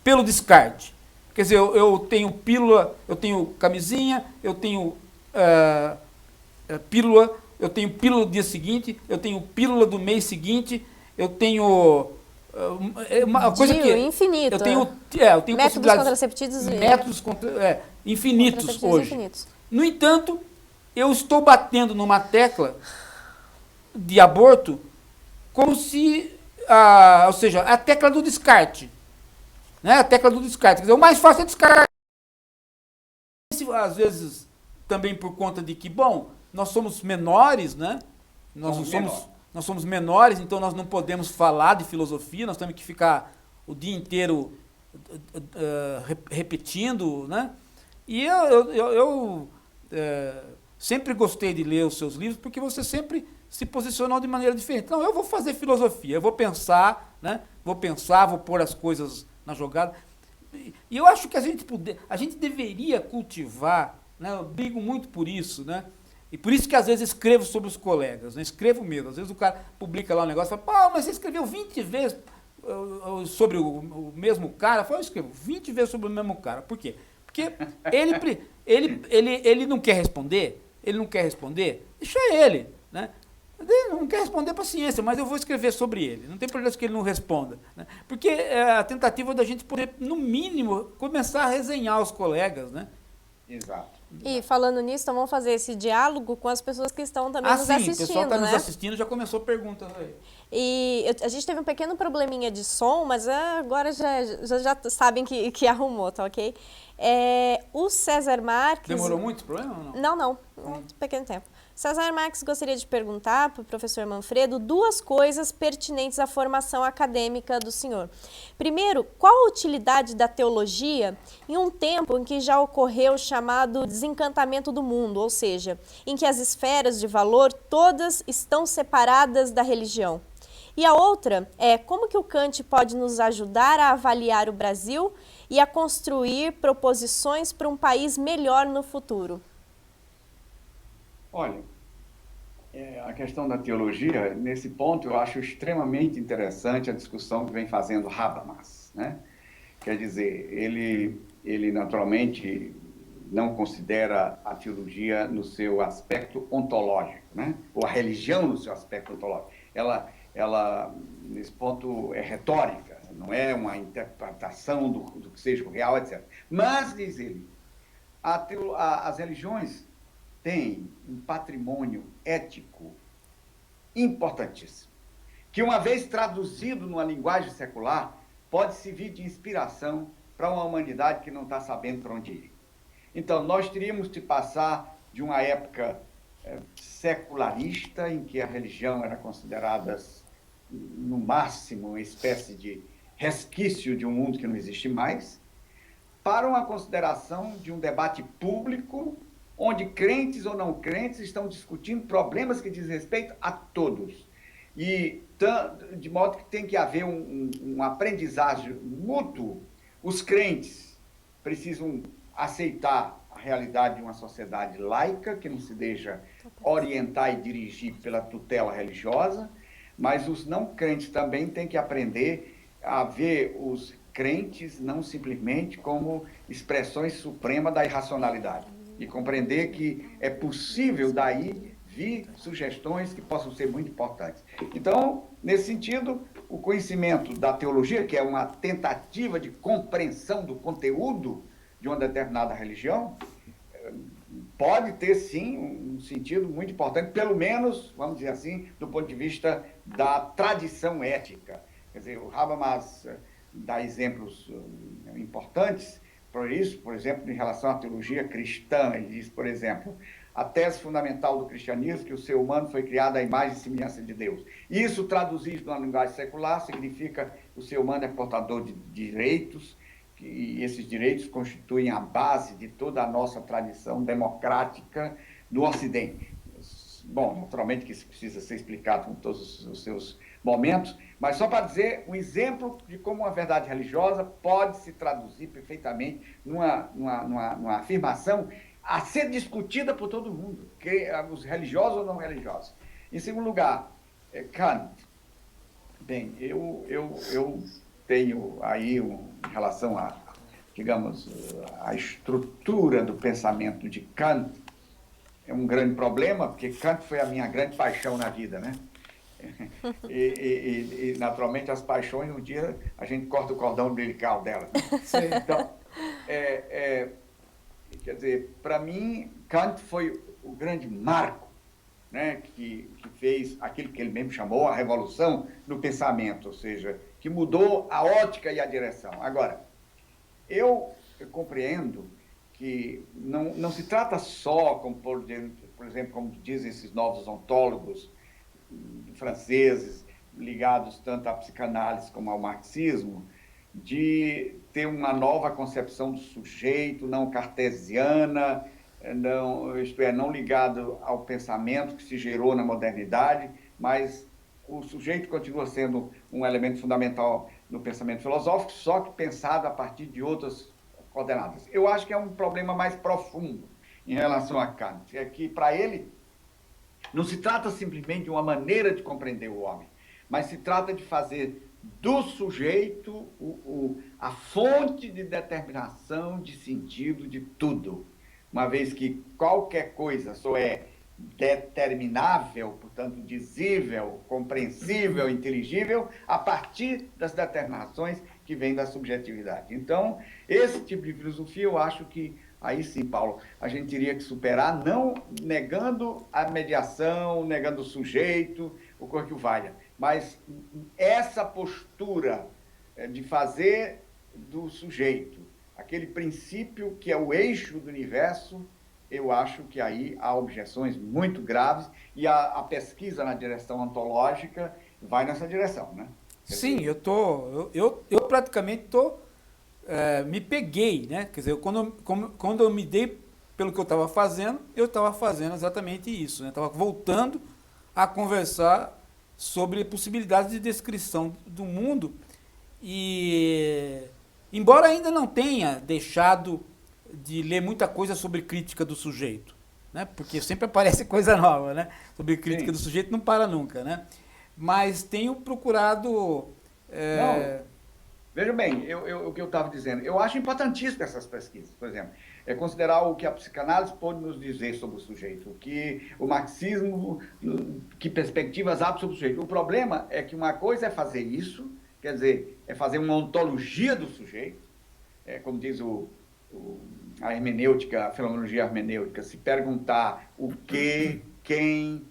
pelo descarte? Quer dizer, eu tenho pílula, eu tenho camisinha, eu tenho pílula, eu tenho pílula do dia seguinte, eu tenho pílula do mês seguinte, eu tenho... uma coisa que infinito. Eu tenho métodos contraceptivos infinitos hoje. Infinitos. No entanto, eu estou batendo numa tecla de aborto como se, ou seja, a tecla do descarte, né? A tecla do descarte. Quer dizer, o mais fácil é descartar. Às vezes também por conta de que, bom, nós somos menores, né? Nós somos menores, então nós não podemos falar de filosofia, nós temos que ficar o dia inteiro repetindo, né? E eu sempre gostei de ler os seus livros, porque você sempre se posicionou de maneira diferente. Não, eu vou fazer filosofia, eu vou pensar, né? Vou pôr as coisas na jogada. E eu acho que a gente deveria cultivar, né? Eu brigo muito por isso, né? E por isso que às vezes escrevo sobre os colegas, né? Escrevo mesmo. Às vezes o cara publica lá um negócio e fala, mas você escreveu 20 vezes sobre o mesmo cara. Eu falo, eu escrevo 20 vezes sobre o mesmo cara. Por quê? Porque ele não quer responder, deixa ele, né? Ele não quer responder, paciência, mas eu vou escrever sobre ele. Não tem problema que ele não responda, né? Porque é a tentativa da gente poder, no mínimo, começar a resenhar os colegas, né? Exato. E falando nisso, então vamos fazer esse diálogo com as pessoas que estão também nos assistindo, o pessoal está né? nos assistindo, já começou perguntando aí. E a gente teve um pequeno probleminha de som, mas agora já sabem que arrumou, tá ok? O César Marques... Demorou muito esse problema ou não? Não, um pequeno tempo. César Marques gostaria de perguntar para o professor Manfredo duas coisas pertinentes à formação acadêmica do senhor. Primeiro, qual a utilidade da teologia em um tempo em que já ocorreu o chamado desencantamento do mundo, ou seja, em que as esferas de valor todas estão separadas da religião? E a outra é como que o Kant pode nos ajudar a avaliar o Brasil e a construir proposições para um país melhor no futuro? Olha, a questão da teologia, nesse ponto, eu acho extremamente interessante a discussão que vem fazendo Habermas, né? Quer dizer, ele naturalmente não considera a teologia no seu aspecto ontológico, né? Ou a religião no seu aspecto ontológico. Ela nesse ponto, é retórica, não é uma interpretação do que seja o real, etc. Mas, diz ele, as religiões tem um patrimônio ético importantíssimo, que uma vez traduzido numa linguagem secular, pode servir de inspiração para uma humanidade que não está sabendo para onde ir. Então, nós teríamos de passar de uma época secularista, em que a religião era considerada, no máximo, uma espécie de resquício de um mundo que não existe mais, para uma consideração de um debate público onde crentes ou não crentes estão discutindo problemas que dizem respeito a todos. E de modo que tem que haver um aprendizagem mútuo. Os crentes precisam aceitar a realidade de uma sociedade laica, que não se deixa orientar e dirigir pela tutela religiosa, mas os não crentes também têm que aprender a ver os crentes não simplesmente como expressões supremas da irracionalidade. E compreender que é possível daí vir sugestões que possam ser muito importantes. Então, nesse sentido, o conhecimento da teologia, que é uma tentativa de compreensão do conteúdo de uma determinada religião, pode ter, sim, um sentido muito importante, pelo menos, vamos dizer assim, do ponto de vista da tradição ética. Quer dizer, o Habermas dá exemplos importantes por isso, por exemplo, em relação à teologia cristã. Ele diz, por exemplo, a tese fundamental do cristianismo é que o ser humano foi criado à imagem e semelhança de Deus. Isso, traduzido na linguagem secular, significa que o ser humano é portador de direitos, e esses direitos constituem a base de toda a nossa tradição democrática no Ocidente. Bom, naturalmente que isso precisa ser explicado com todos os seus momentos, mas só para dizer um exemplo de como uma verdade religiosa pode se traduzir perfeitamente numa afirmação a ser discutida por todo mundo, que os religiosos ou não religiosos. Em segundo lugar, Kant. Bem, eu tenho aí, em relação a, digamos, a estrutura do pensamento de Kant, é um grande problema, porque Kant foi a minha grande paixão na vida, né? E naturalmente, as paixões, um dia a gente corta o cordão umbilical delas. Né? Então, quer dizer, para mim, Kant foi o grande marco, né, que fez aquilo que ele mesmo chamou a revolução no pensamento, ou seja, que mudou a ótica e a direção. Agora, eu compreendo que não se trata só, como por exemplo, como dizem esses novos ontólogos franceses, ligados tanto à psicanálise como ao marxismo, de ter uma nova concepção do sujeito, não cartesiana, não ligado ao pensamento que se gerou na modernidade, mas o sujeito continua sendo um elemento fundamental no pensamento filosófico, só que pensado a partir de outras coordenadas. Eu acho que é um problema mais profundo em relação a Kant, é que, para ele, não se trata simplesmente de uma maneira de compreender o homem, mas se trata de fazer do sujeito a fonte de determinação de sentido de tudo, uma vez que qualquer coisa só é determinável, portanto, dizível, compreensível, inteligível, a partir das determinações que vêm da subjetividade. Então, esse tipo de filosofia, eu acho que, aí sim, Paulo, a gente teria que superar, não negando a mediação, negando o sujeito, o que o valha, mas essa postura de fazer do sujeito aquele princípio que é o eixo do universo, eu acho que aí há objeções muito graves e a pesquisa na direção ontológica vai nessa direção, né? Sim, eu praticamente me peguei, né? Quer dizer, quando eu me dei pelo que eu estava fazendo exatamente isso, né? Estava voltando a conversar sobre possibilidades de descrição do mundo e, embora ainda não tenha deixado de ler muita coisa sobre crítica do sujeito, né? Porque sempre aparece coisa nova, né? Sobre crítica do sujeito não para nunca, né? Mas tenho procurado... Não, veja bem, o que eu estava dizendo, eu acho importantíssimo essas pesquisas, por exemplo, considerar o que a psicanálise pode nos dizer sobre o sujeito, o que o marxismo, que perspectivas há sobre o sujeito. O problema é que uma coisa é fazer isso, quer dizer, é fazer uma ontologia do sujeito, como diz a hermenêutica, a fenomenologia hermenêutica, se perguntar o que, quem,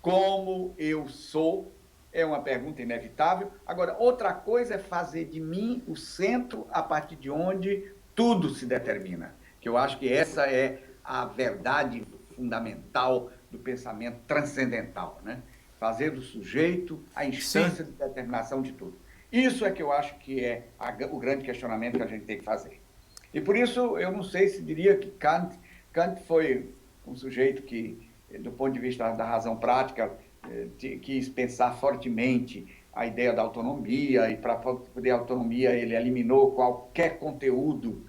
como eu sou, é uma pergunta inevitável. Agora, outra coisa é fazer de mim o centro a partir de onde tudo se determina, que eu acho que essa é a verdade fundamental do pensamento transcendental, né? Fazer do sujeito a instância de determinação de tudo. Isso é que eu acho que é o grande questionamento que a gente tem que fazer. E por isso, eu não sei se diria que Kant foi um sujeito que, do ponto de vista da razão prática, quis pensar fortemente a ideia da autonomia, e para poder autonomia ele eliminou qualquer conteúdo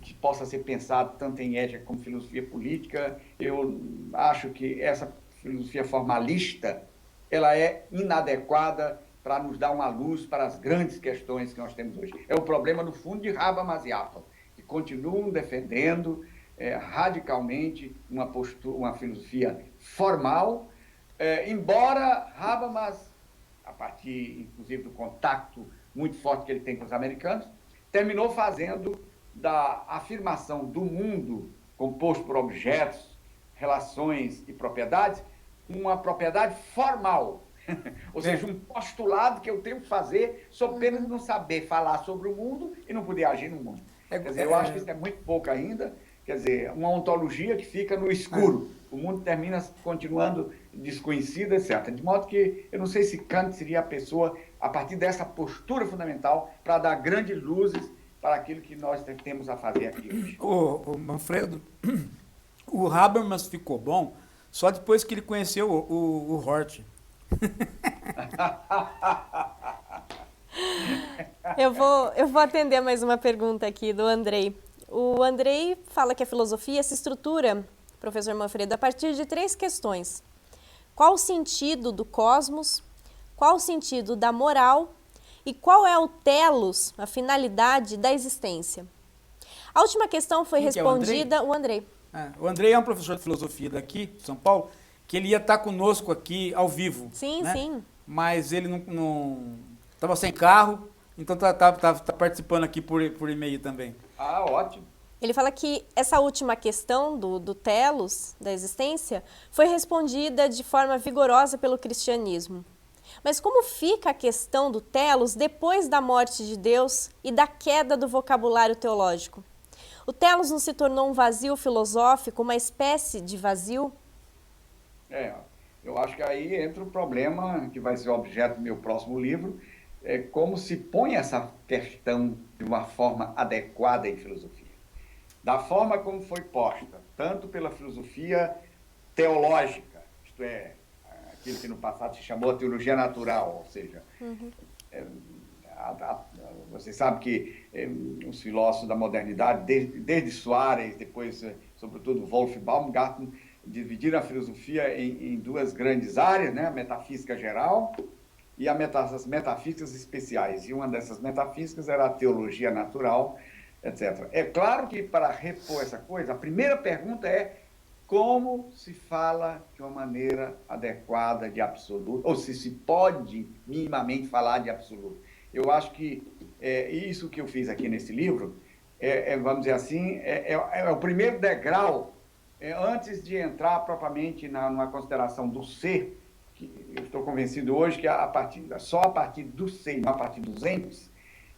que possa ser pensado tanto em ética como filosofia política. Eu acho que essa filosofia formalista ela é inadequada para nos dar uma luz para as grandes questões que nós temos hoje. É o problema, no fundo, de Habermas e Apple, que continuam defendendo radicalmente uma filosofia formal, embora Habermas, a partir, inclusive, do contato muito forte que ele tem com os americanos, terminou fazendo da afirmação do mundo composto por objetos, relações e propriedades, uma propriedade formal. Ou seja, um postulado que eu tenho que fazer sob pena de não saber falar sobre o mundo e não poder agir no mundo. Quer dizer, eu acho que isso é muito pouco ainda. Quer dizer, uma ontologia que fica no escuro. O mundo termina continuando desconhecido, etc. De modo que eu não sei se Kant seria a pessoa, a partir dessa postura fundamental, para dar grandes luzes para aquilo que nós temos a fazer aqui hoje. Ô Manfredo, o Habermas ficou bom só depois que ele conheceu o Hort. Eu vou atender mais uma pergunta aqui do Andrei. O Andrei fala que a filosofia se estrutura, professor Manfredo, a partir de 3 questões. Qual o sentido do cosmos? Qual o sentido da moral? E qual é o telos, a finalidade da existência? A última questão foi respondida... O Andrei. O Andrei é um professor de filosofia daqui, de São Paulo, que ele ia estar conosco aqui ao vivo. Sim, né? sim. Mas ele não estava sem carro, então tá participando aqui por e-mail também. Ah, ótimo. Ele fala que essa última questão do telos, da existência, foi respondida de forma vigorosa pelo cristianismo. Mas como fica a questão do telos depois da morte de Deus e da queda do vocabulário teológico? O telos não se tornou um vazio filosófico, uma espécie de vazio? Eu acho que aí entra o problema, que vai ser objeto do meu próximo livro, como se põe essa questão de uma forma adequada em filosofia. Da forma como foi posta, tanto pela filosofia teológica, isto é, aquilo que no passado se chamou a teologia natural, ou seja, você sabe que os filósofos da modernidade, desde Soares, depois, sobretudo, Wolf Baumgarten, dividiram a filosofia em 2 grandes áreas, né? A metafísica geral e as metafísicas especiais. E uma dessas metafísicas era a teologia natural, etc. É claro que, para repor essa coisa, a primeira pergunta é como se fala de uma maneira adequada de absoluto, ou se pode minimamente falar de absoluto. Eu acho que isso que eu fiz aqui nesse livro, vamos dizer assim, é o primeiro degrau antes de entrar propriamente numa consideração do ser, que eu estou convencido hoje que só a partir do ser, não a partir dos entes,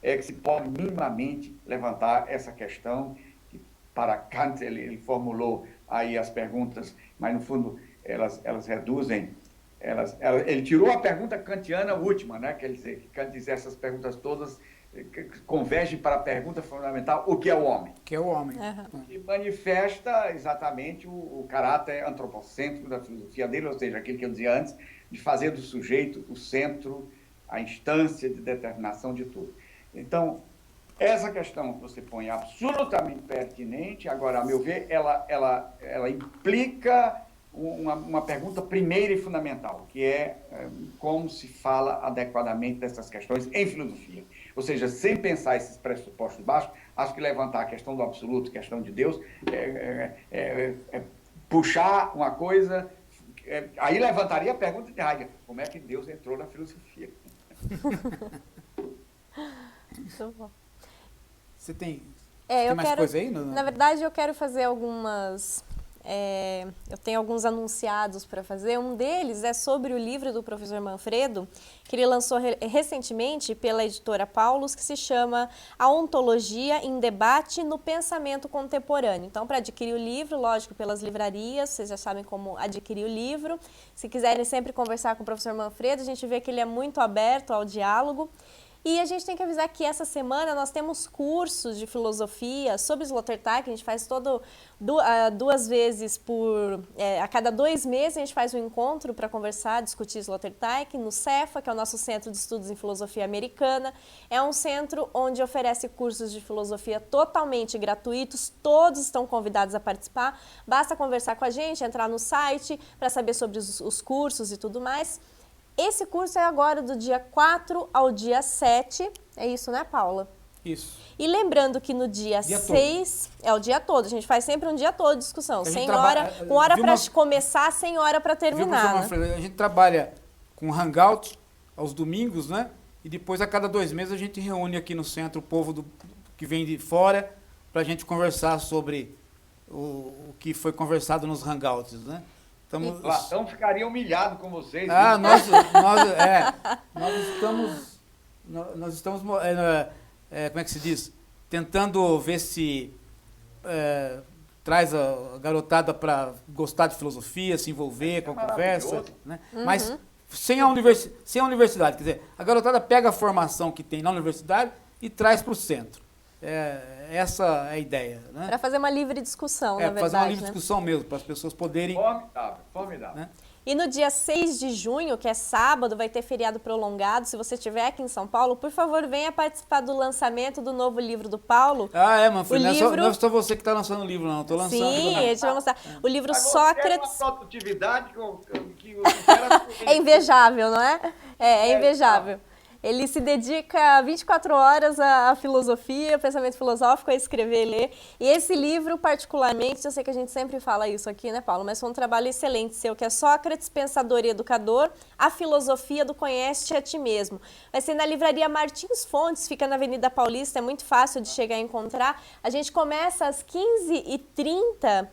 é que se pode minimamente levantar essa questão, que para Kant ele formulou aí as perguntas, mas no fundo elas reduzem, ele tirou a pergunta kantiana última, né? Quer dizer, que Kant diz essas perguntas todas convergem para a pergunta fundamental, o que é o homem? Que é o homem. Uhum. Que manifesta exatamente o caráter antropocêntrico da filosofia dele, ou seja, aquilo que eu dizia antes, de fazer do sujeito o centro, a instância de determinação de tudo. Então, essa questão que você põe é absolutamente pertinente. Agora, a meu ver, ela implica uma pergunta primeira e fundamental, que é como se fala adequadamente dessas questões em filosofia. Ou seja, sem pensar esses pressupostos baixos, acho que levantar a questão do absoluto, questão de Deus, puxar uma coisa... aí levantaria a pergunta de Heidegger: como é que Deus entrou na filosofia? Muito bom. Você tem eu mais quero, coisa aí? Na verdade, eu quero fazer algumas... eu tenho alguns anunciados para fazer. Um deles é sobre o livro do professor Manfredo, que ele lançou recentemente pela editora Paulus, que se chama A Ontologia em Debate no Pensamento Contemporâneo. Então, para adquirir o livro, lógico, pelas livrarias, vocês já sabem como adquirir o livro. Se quiserem sempre conversar com o professor Manfredo, a gente vê que ele é muito aberto ao diálogo. E a gente tem que avisar que essa semana nós temos cursos de filosofia sobre Sloterdijk, a gente faz 2 vezes a cada 2 meses a gente faz um encontro para conversar, discutir Sloterdijk no Cefa, que é o nosso Centro de Estudos em Filosofia Americana. É um centro onde oferece cursos de filosofia totalmente gratuitos, todos estão convidados a participar, basta conversar com a gente, entrar no site para saber sobre os cursos e tudo mais. Esse curso é agora do dia 4 ao dia 7, é isso, né, Paula? Isso. E lembrando que no dia 6, é o dia todo, a gente faz sempre um dia todo de discussão, sem hora, com hora para começar, sem hora para terminar. Né? A gente trabalha com Hangout aos domingos, né? E depois a cada 2 meses a gente reúne aqui no centro o povo que vem de fora para a gente conversar sobre o que foi conversado nos Hangouts, né? Platão ficaria humilhado com vocês. Ah, nós estamos como é que se diz? Tentando ver se traz a garotada para gostar de filosofia, se envolver com a conversa, né? Mas sem a universidade, quer dizer, a garotada pega a formação que tem na universidade e traz para o centro. Essa é a ideia. Né? Para fazer uma livre discussão, na verdade. Fazer uma livre discussão mesmo, para as pessoas poderem... Formidável. Né? E no dia 6 de junho, que é sábado, vai ter feriado prolongado. Se você estiver aqui em São Paulo, por favor, venha participar do lançamento do novo livro do Paulo. Manfredo, não é só você que está lançando o livro, não. Estou lançando. Sim, a gente vai mostrar. O livro Agora, Sócrates... É uma produtividade que é invejável, não é? É invejável. Ele se dedica 24 horas à filosofia, ao pensamento filosófico, a escrever e ler. E esse livro, particularmente, eu sei que a gente sempre fala isso aqui, né, Paulo? Mas foi um trabalho excelente seu, que é Sócrates, Pensador e Educador, a filosofia do Conhece-te a ti mesmo. Vai ser na livraria Martins Fontes, fica na Avenida Paulista, é muito fácil de chegar a encontrar. A gente começa às 15h30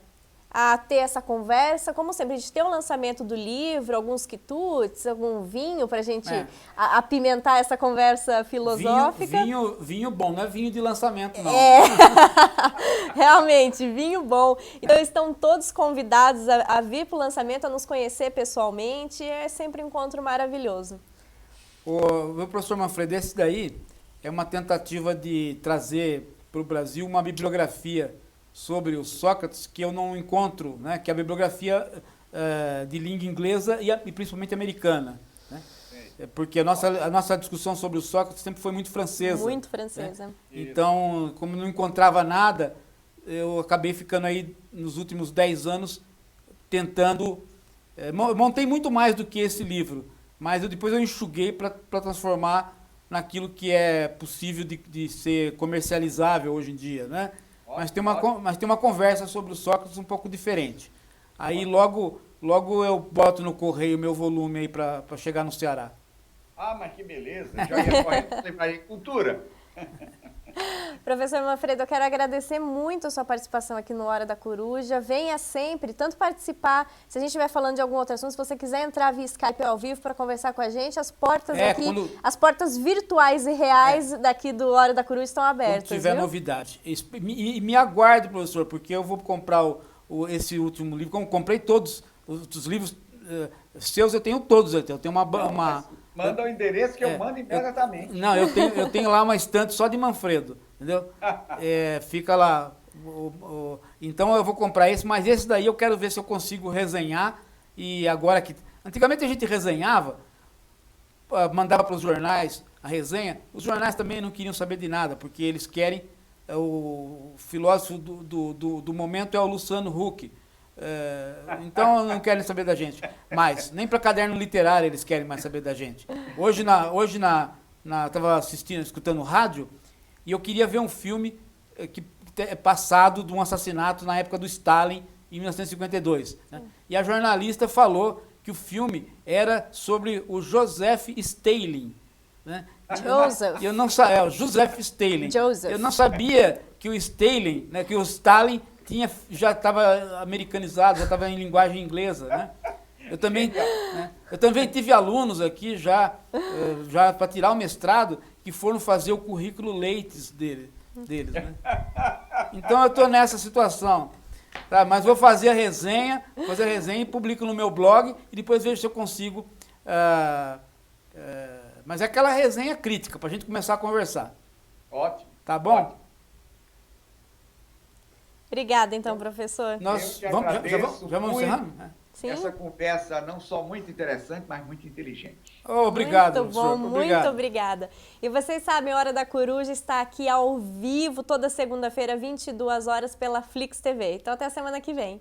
a ter essa conversa. Como sempre, a gente tem o lançamento do livro, alguns quitutes, algum vinho para a gente apimentar essa conversa filosófica. Vinho bom, não é vinho de lançamento, não. Realmente, vinho bom. Então, estão todos convidados a vir para o lançamento, a nos conhecer pessoalmente. É sempre um encontro maravilhoso. Meu professor Manfredo, esse daí é uma tentativa de trazer para o Brasil uma bibliografia sobre o Sócrates que eu não encontro, né, que é a bibliografia de língua inglesa e principalmente americana. Né? Porque a nossa discussão sobre o Sócrates sempre foi muito francesa. Muito francesa. Né? Então, como não encontrava nada, eu acabei ficando aí nos últimos 10 anos tentando... montei muito mais do que esse livro, mas depois eu enxuguei para transformar naquilo que é possível de ser comercializável hoje em dia, né? Mas tem uma conversa sobre o Sócrates um pouco diferente. Aí logo eu boto no correio meu volume aí para chegar no Ceará. Mas que beleza! Já ia correndo para levar cultura. Professor Manfredo, eu quero agradecer muito a sua participação aqui no Hora da Coruja. Venha sempre, tanto participar, se a gente estiver falando de algum outro assunto, se você quiser entrar via Skype ao vivo para conversar com a gente, as portas as portas virtuais e reais daqui do Hora da Coruja estão abertas. Quando tiver novidade. E me aguarde, professor, porque eu vou comprar esse último livro, como comprei todos os livros seus, eu tenho todos. Eu tenho uma manda o endereço que eu mando imediatamente. Eu tenho lá uma estante só de Manfredo, entendeu? Fica lá. Então eu vou comprar esse, mas esse daí eu quero ver se eu consigo resenhar. E agora que... Antigamente a gente resenhava, mandava para os jornais a resenha. Os jornais também não queriam saber de nada, porque eles querem... O filósofo do momento é o Luciano Huck. Então não querem saber da gente mais, nem para caderno literário eles querem mais saber da gente. Hoje estava escutando rádio e eu queria ver um filme que é passado de um assassinato na época do Stalin em 1952, né? E a jornalista falou que o filme era sobre o Joseph Stalin, né? Joseph. Joseph Stalin. Joseph. Eu não sabia que o Stalin, né, que o Stalin já estava americanizado, já estava em linguagem inglesa, né? Eu também tive alunos aqui já para tirar o mestrado que foram fazer o currículo Leites deles, né? Então eu estou nessa situação, tá? Mas vou fazer a resenha e publico no meu blog e depois vejo se eu consigo. Mas é aquela resenha crítica para a gente começar a conversar. Ótimo. Tá bom? Ótimo. Obrigada, então, professor. Nós já vamos encerrando? Sim. Essa conversa não só muito interessante, mas muito inteligente. Obrigado, muito bom, professor. muito obrigada. E vocês sabem, a Hora da Coruja está aqui ao vivo toda segunda-feira, 22 horas, pela Flix TV. Então, até a semana que vem.